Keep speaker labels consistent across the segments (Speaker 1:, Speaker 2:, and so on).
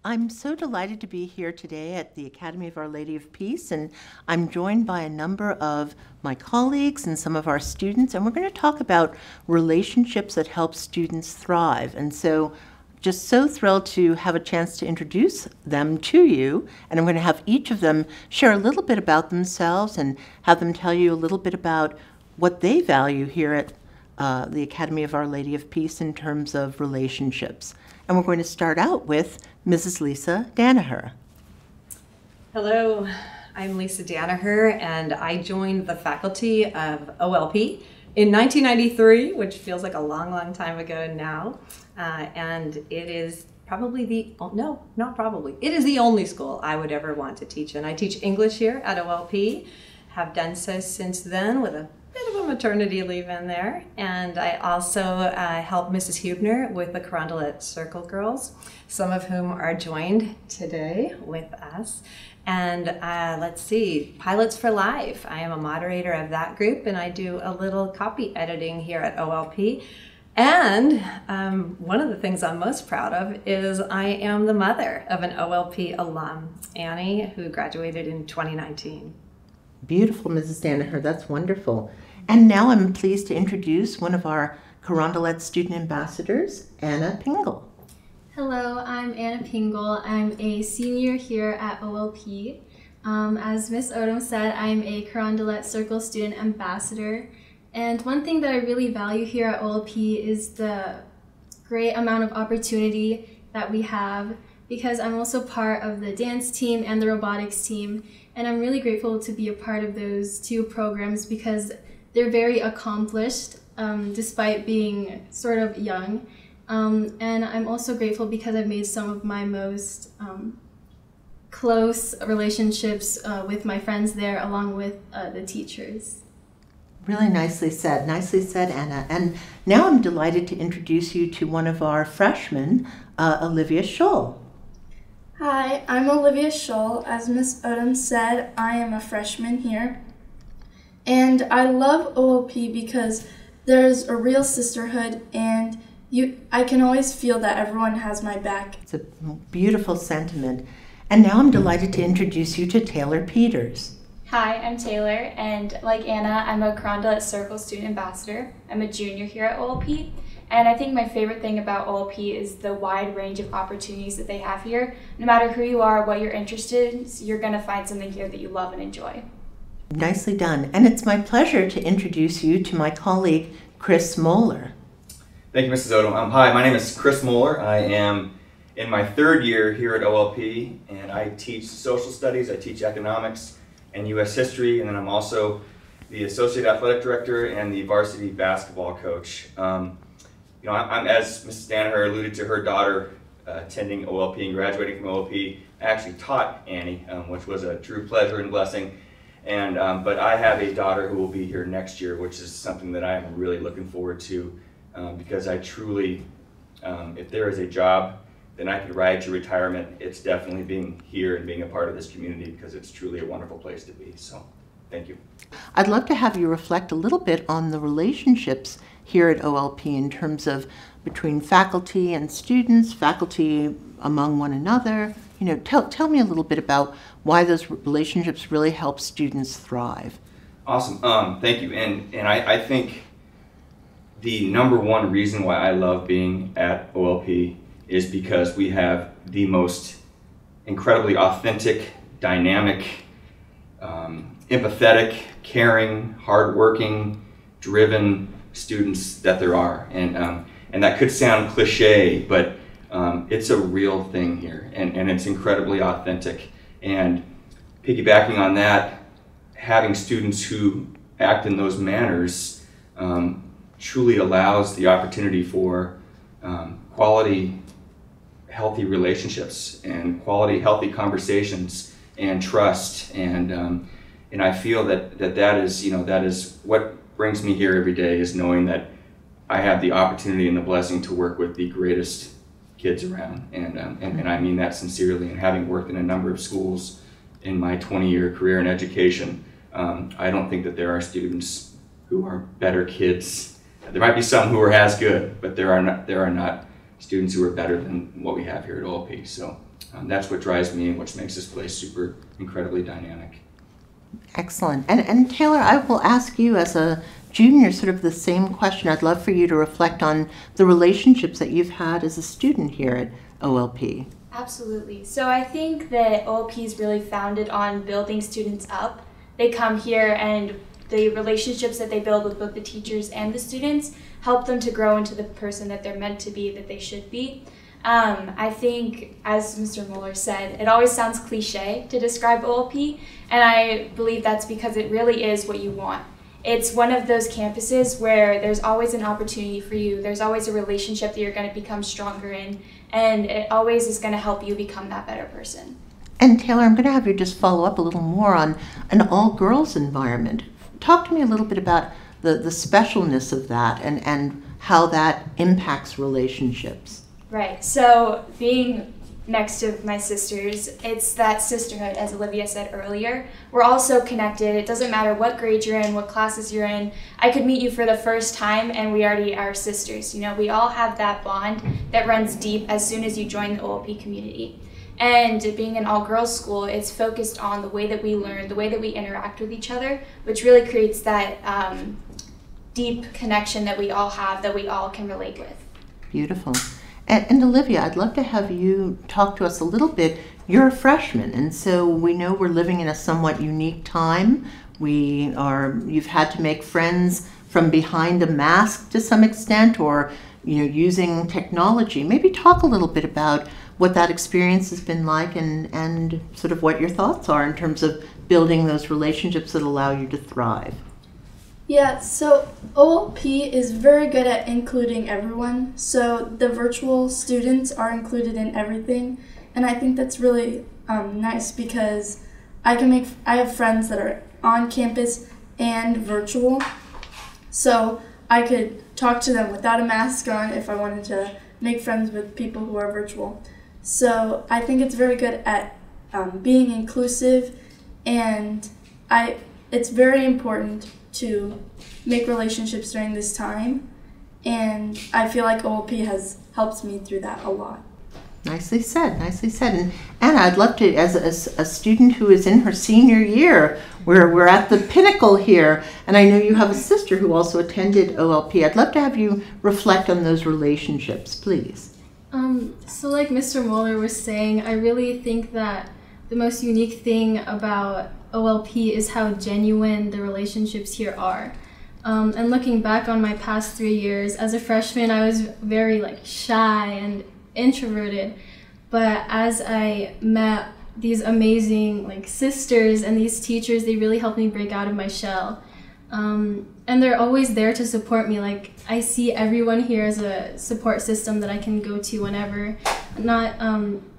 Speaker 1: I'm so delighted to be here today at the Academy of Our Lady of Peace, and I'm joined by a number of my colleagues and some of our students, and we're going to talk about relationships that help students thrive. And so just so thrilled to have a chance to introduce them to you, and I'm going to have each of them share a little bit about themselves and have them tell you a little bit about what they value here at the Academy of Our Lady of Peace in terms of relationships. And we're going to start out with Mrs. Lisa Danaher.
Speaker 2: Hello, I'm Lisa Danaher, and I joined the faculty of OLP in 1993, which feels like a long, long time ago now. And it is probably it is the only school I would ever want to teach in. I teach English here at OLP, have done so since then with a bit of a maternity leave in there. And I also help Mrs. Hubner with the Carondelet Circle Girls, some of whom are joined today with us. And let's see, Pilots for Life. I am a moderator of that group, and I do a little copy editing here at OLP. And one of the things I'm most proud of is I am the mother of an OLP alum, Annie, who graduated in 2019.
Speaker 1: Beautiful, Mrs. Danaher. That's wonderful. And now I'm pleased to introduce one of our Carondelet student ambassadors, Anna Pingle.
Speaker 3: Hello, I'm Anna Pingle. I'm a senior here at OLP. As Miss Odom said, I'm a Carondelet Circle student ambassador. And one thing that I really value here at OLP is the great amount of opportunity that we have, because I'm also part of the dance team and the robotics team. And I'm really grateful to be a part of those two programs because they're very accomplished despite being sort of young. And I'm also grateful because I've made some of my most close relationships with my friends there, along with the teachers.
Speaker 1: Really nicely said, Anna. And now I'm delighted to introduce you to one of our freshmen, Olivia Shaw.
Speaker 4: Hi, I'm Olivia Shaw. As Miss Odom said, I am a freshman here. And I love OLP because there's a real sisterhood, and I can always feel that everyone has my back.
Speaker 1: It's a beautiful sentiment. And now I'm delighted to introduce you to Taylor Peters.
Speaker 5: Hi, I'm Taylor, and like Anna, I'm a Carondelet Circle student ambassador. I'm a junior here at OLP, and I think my favorite thing about OLP is the wide range of opportunities that they have here. No matter who you are, what you're interested in, you're going to find something here that you love and enjoy.
Speaker 1: Nicely done. And it's my pleasure to introduce you to my colleague, Chris Mohler.
Speaker 6: Thank you, Mrs. Odom. Hi, my name is Chris Mohler. I am in my third year here at OLP, and I teach social studies, I teach economics and U.S. history, and then I'm also the associate athletic director and the varsity basketball coach. I'm, as Mrs. Danaher alluded to, her daughter attending OLP and graduating from OLP. I actually taught Annie, which was a true pleasure and blessing. And but I have a daughter who will be here next year, which is something that I am really looking forward to, because I truly, if there is a job then I could ride to retirement, it's definitely being here and being a part of this community, because it's truly a wonderful place to be. So, thank you.
Speaker 1: I'd love to have you reflect a little bit on the relationships here at OLP in terms of between faculty and students, faculty among one another. Tell me a little bit about why those relationships really help students thrive.
Speaker 6: Awesome. Thank you. And I think the number one reason why I love being at OLP is because we have the most incredibly authentic, dynamic, empathetic, caring, hardworking, driven students that there are. And that could sound cliche, but it's a real thing here, and it's incredibly authentic. And piggybacking on that, having students who act in those manners truly allows the opportunity for quality, healthy relationships and quality, healthy conversations and trust. And I feel that is what brings me here every day, is knowing that I have the opportunity and the blessing to work with the greatest kids around. And I mean that sincerely. And having worked in a number of schools in my 20-year career in education, I don't think that there are students who are better kids. There might be some who are as good, but there are not students who are better than what we have here at OLP. So that's what drives me and what makes this place super incredibly dynamic.
Speaker 1: Excellent. And Taylor, I will ask you as a junior sort of the same question. I'd love for you to reflect on the relationships that you've had as a student here at OLP.
Speaker 5: Absolutely. So I think that OLP is really founded on building students up. They come here and the relationships that they build with both the teachers and the students help them to grow into the person that they're meant to be, that they should be. I think, as Mr. Mohler said, it always sounds cliche to describe OLP, and I believe that's because it really is what you want. It's one of those campuses where there's always an opportunity for you, there's always a relationship that you're going to become stronger in, and it always is going to help you become that better person.
Speaker 1: And Taylor, I'm going to have you just follow up a little more on an all-girls environment. Talk to me a little bit about the specialness of that and how that impacts relationships.
Speaker 5: Right, so being next to my sisters, it's that sisterhood, as Olivia said earlier. We're all so connected. It doesn't matter what grade you're in, what classes you're in. I could meet you for the first time and we already are sisters. You know, we all have that bond that runs deep as soon as you join the OLP community. And being an all-girls school, it's focused on the way that we learn, the way that we interact with each other, which really creates that deep connection that we all have, that we all can relate with.
Speaker 1: Beautiful. And Olivia, I'd love to have you talk to us a little bit. You're a freshman, and so we know we're living in a somewhat unique time. You've had to make friends from behind a mask to some extent, or using technology. Maybe talk a little bit about what that experience has been like and sort of what your thoughts are in terms of building those relationships that allow you to thrive.
Speaker 4: Yeah, so OLP is very good at including everyone. So the virtual students are included in everything, and I think that's really nice because I have friends that are on campus and virtual, so I could talk to them without a mask on if I wanted to make friends with people who are virtual. So I think it's very good at being inclusive, and it's very important to make relationships during this time, and I feel like OLP has helped me through that a lot.
Speaker 1: Nicely said, nicely said. And Anna, I'd love to, as a student who is in her senior year, we're at the pinnacle here, and I know you have a sister who also attended OLP. I'd love to have you reflect on those relationships, please.
Speaker 3: So like Mr. Mohler was saying, I really think that the most unique thing about OLP is how genuine the relationships here are. And looking back on my past 3 years, as a freshman, I was very shy and introverted. But as I met these amazing sisters and these teachers, they really helped me break out of my shell. And they're always there to support me. I see everyone here as a support system that I can go to whenever.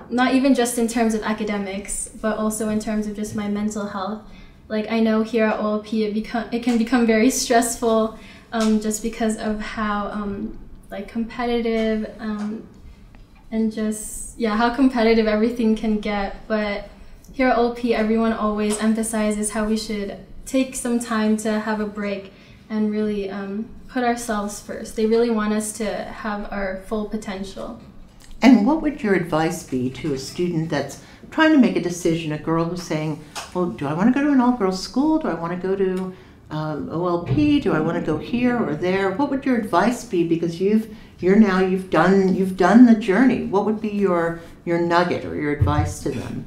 Speaker 3: Not even just in terms of academics, but also in terms of just my mental health. I know here at OLP it can become very stressful just because of how competitive and just how competitive everything can get. But here at OLP, everyone always emphasizes how we should take some time to have a break and really put ourselves first. They really want us to have our full potential.
Speaker 1: And what would your advice be to a student that's trying to make a decision, a girl who's saying, well, do I want to go to an all-girls school? Do I want to go to OLP? Do I want to go here or there? What would your advice be? Because you've done the journey. What would be your nugget or your advice to them?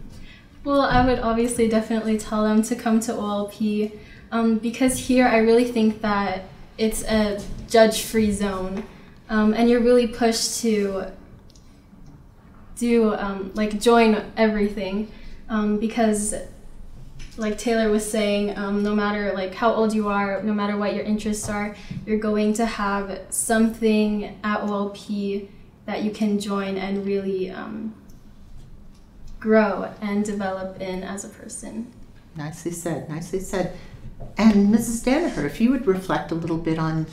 Speaker 3: Well, I would obviously definitely tell them to come to OLP because here I really think that it's a judge-free zone, and you're really pushed to join everything because like Taylor was saying, no matter how old you are, no matter what your interests are, you're going to have something at OLP that you can join and really grow and develop in as a person.
Speaker 1: Nicely said, nicely said. And Mrs. Danaher, if you would reflect a little bit on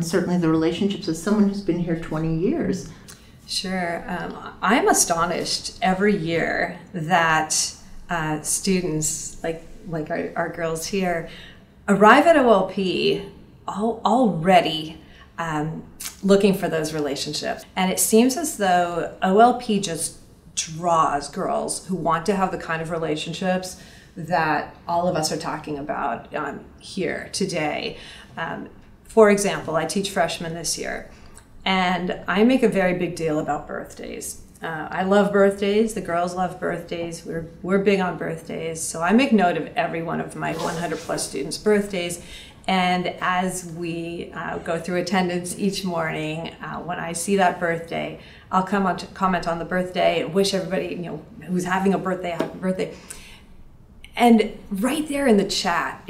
Speaker 1: certainly the relationships of someone who's been here 20 years.
Speaker 2: Sure. I'm astonished every year that students like our girls here arrive at OLP already looking for those relationships. And it seems as though OLP just draws girls who want to have the kind of relationships that all of us are talking about here today. For example, I teach freshmen this year, and I make a very big deal about birthdays. I love birthdays. The girls love birthdays. We're big on birthdays. So I make note of every one of my 100 plus students' birthdays. And as we go through attendance each morning, when I see that birthday, I'll comment on the birthday and wish everybody, who's having a birthday, happy birthday. And right there in the chat,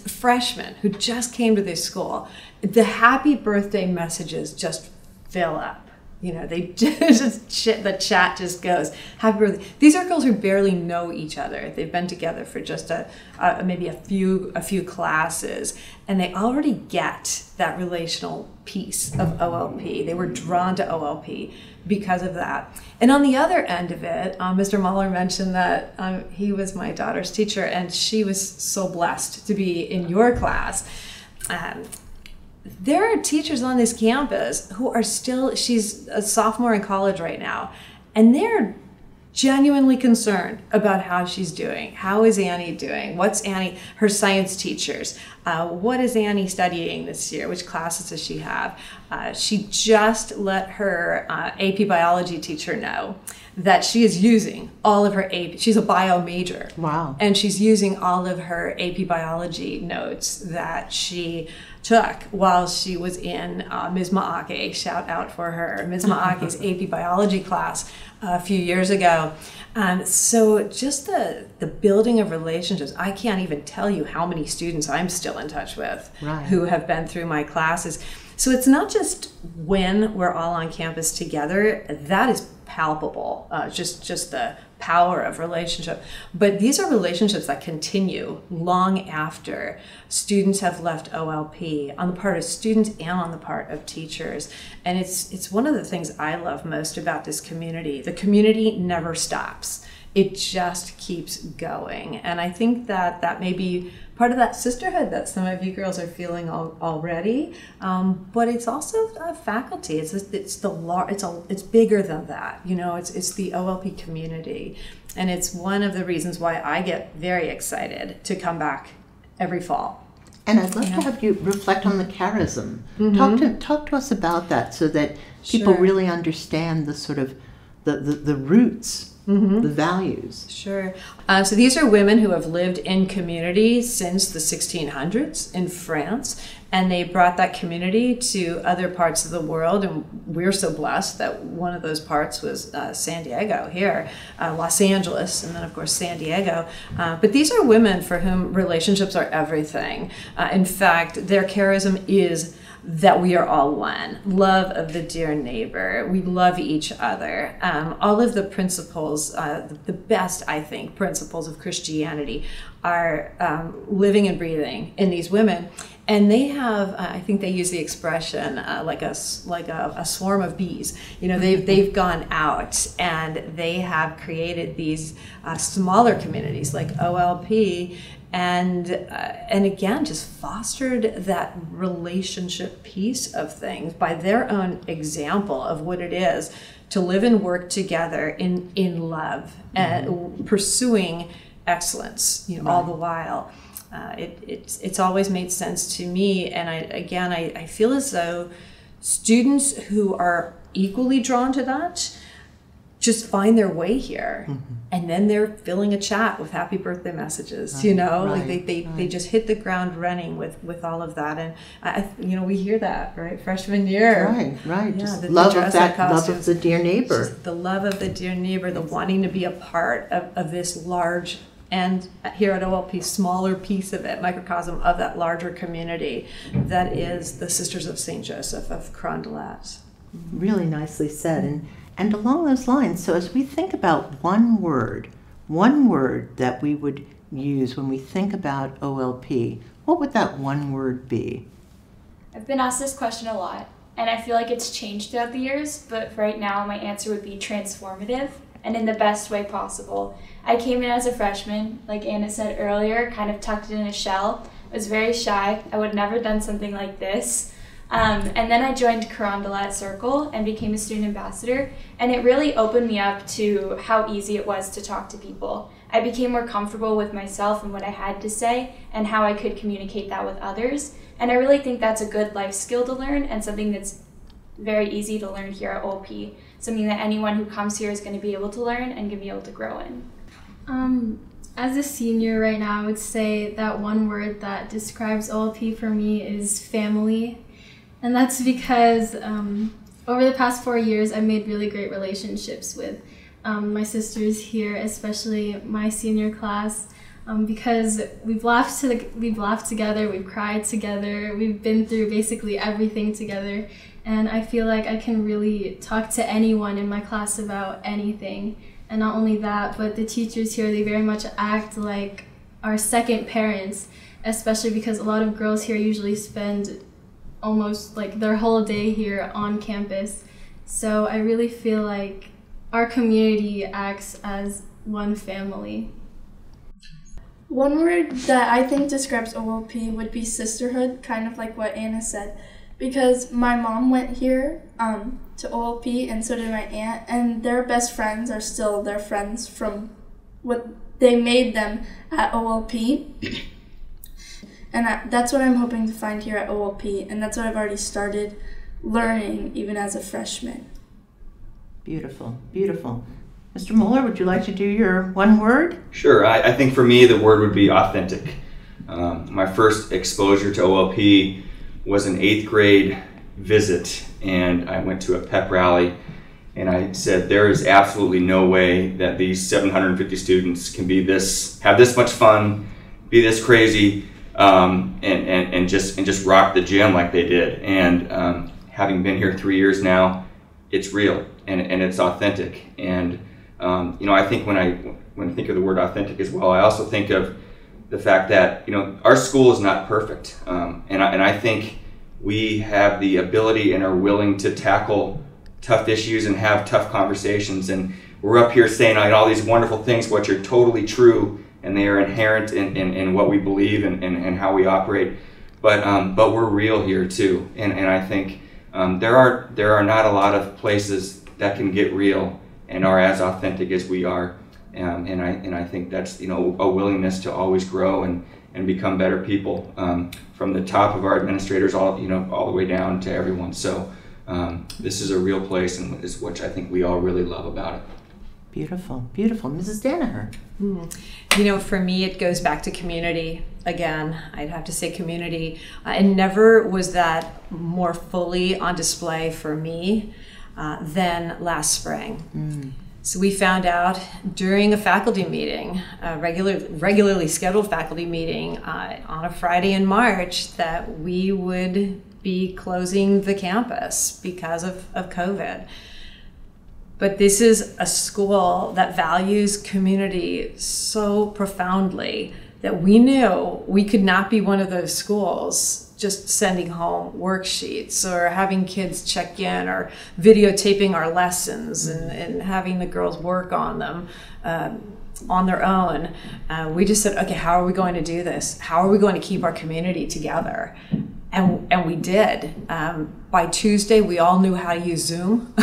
Speaker 2: freshmen who just came to this school, the happy birthday messages just fill up. They the chat just goes, happy birthday. These are girls who barely know each other. They've been together for just maybe a few classes, and they already get that relational piece of OLP. They were drawn to OLP because of that. And on the other end of it, Mr. Mohler mentioned that he was my daughter's teacher, and she was so blessed to be in your class. There are teachers on this campus who are she's a sophomore in college right now, and they're genuinely concerned about how she's doing. How is Annie doing? What's Annie, her science teachers? What is Annie studying this year? Which classes does she have? She just let her AP biology teacher know that she is using all of her AP, she's a bio major.
Speaker 1: Wow.
Speaker 2: And she's using all of her AP biology notes that she took while she was in Ms. Maake, shout out for her, Ms. Maake's AP biology class a few years ago. So just the building of relationships, I can't even tell you how many students I'm still in touch with who have been through my classes. So it's not just when we're all on campus together, that is palpable, just the power of relationship. But these are relationships that continue long after students have left OLP, on the part of students and on the part of teachers. And it's one of the things I love most about this community. The community never stops. It just keeps going. And I think that may be part of that sisterhood that some of you girls are feeling already. But it's also faculty. It's bigger than that. It's the OLP community. And it's one of the reasons why I get very excited to come back every fall.
Speaker 1: And I'd love to have you reflect on the charism. Talk to us about that so that people really understand the sort of the roots, the values.
Speaker 2: Sure. So these are women who have lived in community since the 1600s in France, and they brought that community to other parts of the world. And we're so blessed that one of those parts was San Diego here, Los Angeles, and then of course San Diego. But these are women for whom relationships are everything. In fact, their charism is that we are all one. Love of the dear neighbor. We love each other. All of the principles, the best, I think, principles of Christianity are living and breathing in these women. And they have, I think they use the expression like a swarm of bees. They've gone out and they have created these smaller communities like OLP, and again, just fostered that relationship piece of things by their own example of what it is to live and work together in love and pursuing excellence, all the while. It's always made sense to me, and I feel as though students who are equally drawn to that just find their way here, and then they're filling a chat with happy birthday messages. They just hit the ground running with all of that, and we hear that freshman year. Right.
Speaker 1: Just
Speaker 2: the
Speaker 1: love of the dear neighbor.
Speaker 2: Just the love of the dear neighbor, the wanting to be a part of this large, and here at OLP, smaller piece of it, microcosm of that larger community that is the Sisters of St. Joseph of Carondelet.
Speaker 1: Really nicely said. And along those lines, so as we think about one word that we would use when we think about OLP, what would that one word be?
Speaker 5: I've been asked this question a lot, and I feel like it's changed throughout the years, but right now my answer would be transformative, and in the best way possible. I came in as a freshman, like Anna said earlier, kind of tucked in a shell. I was very shy. I would have never done something like this. And then I joined Carondelet Circle and became a student ambassador, and it really opened me up to how easy it was to talk to people. I became more comfortable with myself and what I had to say and how I could communicate that with others. And I really think that's a good life skill to learn and something that's very easy to learn here at OLP, something that anyone who comes here is going to be able to learn and going to be able to grow in.
Speaker 3: As a senior right now, I would say that one word that describes OLP for me is family. And that's because over the past 4 years, I've made really great relationships with my sisters here, especially my senior class, because we've laughed together, we've cried together, we've been through basically everything together. And I feel like I can really talk to anyone in my class about anything. And not only that, but the teachers here, they very much act like our second parents, especially because a lot of girls here usually spend almost like their whole day here on campus. So I really feel like our community acts as one family.
Speaker 4: One word that I think describes OLP would be sisterhood, kind of like what Anna said. Because my mom went here to OLP, and so did my aunt, and their best friends are still their friends from what they made them at OLP. And that's what I'm hoping to find here at OLP, and that's what I've already started learning even as a freshman.
Speaker 1: Beautiful, beautiful. Mr. Mohler, would you like to do your one word?
Speaker 6: Sure. I think for me the word would be authentic. My first exposure to OLP was an 8th grade visit, and I went to a pep rally, and I said there is absolutely no way that these 750 students can have this much fun, be this crazy, and just rock the gym like they did. And having been here 3 years now, it's real and it's authentic. And I think when I think of the word authentic as well, I also think of the fact that our school is not perfect, and I think we have the ability and are willing to tackle tough issues and have tough conversations. And we're up here saying all these wonderful things, which are totally true, and they are inherent in what we believe and how we operate. But we're real here too, and I think there are not a lot of places that can get real and are as authentic as we are. And I think that's a willingness to always grow and become better people, from the top of our administrators all the way down to everyone. So this is a real place, and is what I think we all really love about it.
Speaker 1: Beautiful, beautiful. Mrs. Danaher.
Speaker 2: For me, it goes back to community. Again, I'd have to say community. And never was that more fully on display for me than last spring. So we found out during a faculty meeting, a regularly scheduled faculty meeting on a Friday in March, that we would be closing the campus because of COVID. But this is a school that values community so profoundly that we knew we could not be one of those schools just sending home worksheets or having kids check in or videotaping our lessons and having the girls work on them on their own. We just said, okay, how are we going to do this? How are we going to keep our community together? And we did. By Tuesday, we all knew how to use Zoom.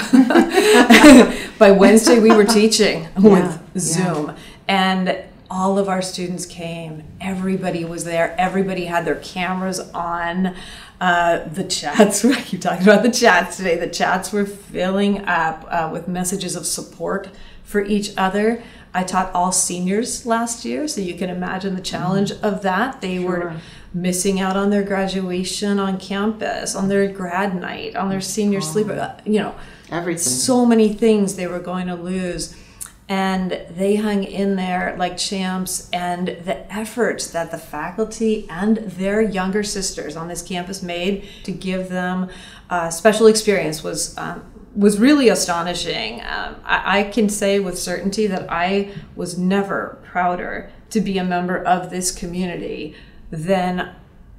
Speaker 2: By Wednesday, we were teaching with Zoom. And all of our students came. Everybody was there. Everybody had their cameras on. The chats, I keep talking about the chats today. The chats were filling up with messages of support for each other. I taught all seniors last year, so you can imagine the challenge of that. They were missing out on their graduation on campus, on their grad night, on their senior sleepover,
Speaker 1: Everything.
Speaker 2: So many things they were going to lose. And they hung in there like champs, and the efforts that the faculty and their younger sisters on this campus made to give them a special experience was really astonishing. I can say with certainty that I was never prouder to be a member of this community than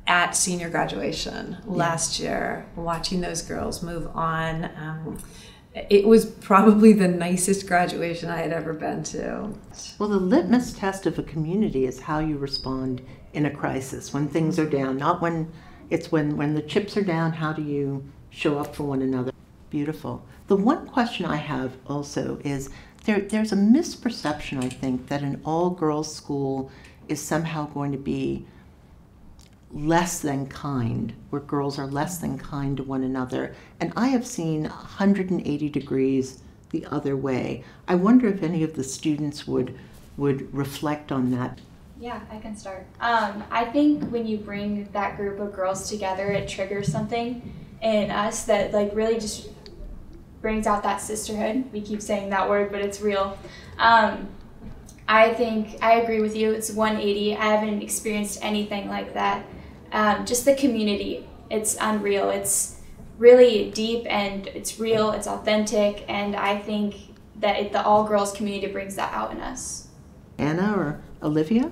Speaker 2: at senior graduation last year, watching those girls move on. It was probably the nicest graduation I had ever been to.
Speaker 1: Well, the litmus test of a community is how you respond in a crisis, when things are down, not when It's when the chips are down, how do you show up for one another? Beautiful. The one question I have also is there's a misperception, I think, that an all-girls school is somehow going to be less than kind, where girls are less than kind to one another. And I have seen 180 degrees the other way. I wonder if any of the students would reflect on that.
Speaker 5: Yeah, I can start. I think when you bring that group of girls together, it triggers something in us that like really just brings out that sisterhood. We keep saying that word, but it's real. I think I agree with you. It's 180. I haven't experienced anything like that. Just the community, it's unreal. It's really deep and it's real, it's authentic, and I think that the all-girls community brings that out in us.
Speaker 1: Anna or Olivia?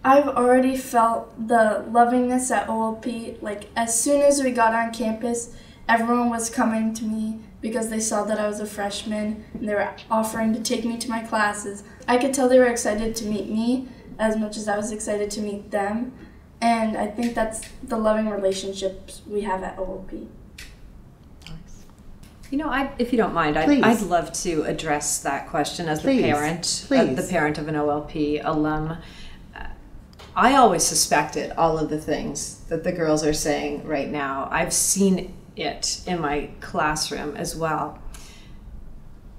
Speaker 4: I've already felt the lovingness at OLP. Like, as soon as we got on campus, everyone was coming to me because they saw that I was a freshman and they were offering to take me to my classes. I could tell they were excited to meet me as much as I was excited to meet them. And I think that's the loving relationships we have at OLP.
Speaker 2: You know, if you don't mind, I'd love to address that question as the parent of an OLP alum. I always suspected all of the things that the girls are saying right now. I've seen it in my classroom as well.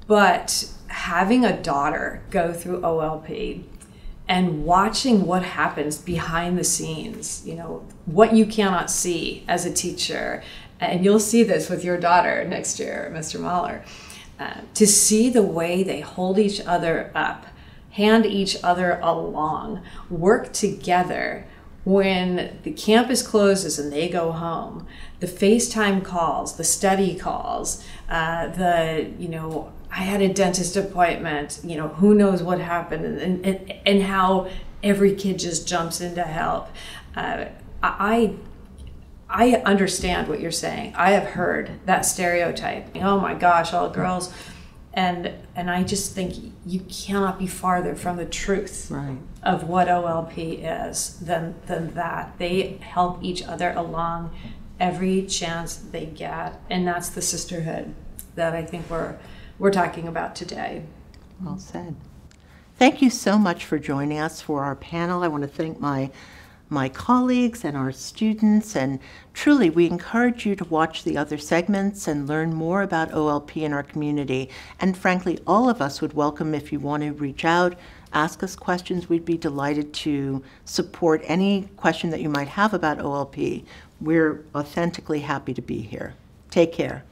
Speaker 2: But having a daughter go through OLP and watching what happens behind the scenes, you know, what you cannot see as a teacher, and you'll see this with your daughter next year, Mr. Mohler, to see the way they hold each other up, hand each other along, work together when the campus closes and they go home, the FaceTime calls, the study calls, I had a dentist appointment, you know, who knows what happened, and how every kid just jumps in to help. I understand what you're saying. I have heard that stereotype. Oh my gosh, all girls. And I just think you cannot be farther from the truth of what OLP is than that. They help each other along every chance they get. And that's the sisterhood that I think we're talking about today.
Speaker 1: Well said. Thank you so much for joining us for our panel. I want to thank my colleagues and our students, and truly we encourage you to watch the other segments and learn more about OLP in our community. And frankly, all of us would welcome if you want to reach out, ask us questions. We'd be delighted to support any question that you might have about OLP. We're authentically happy to be here. Take care.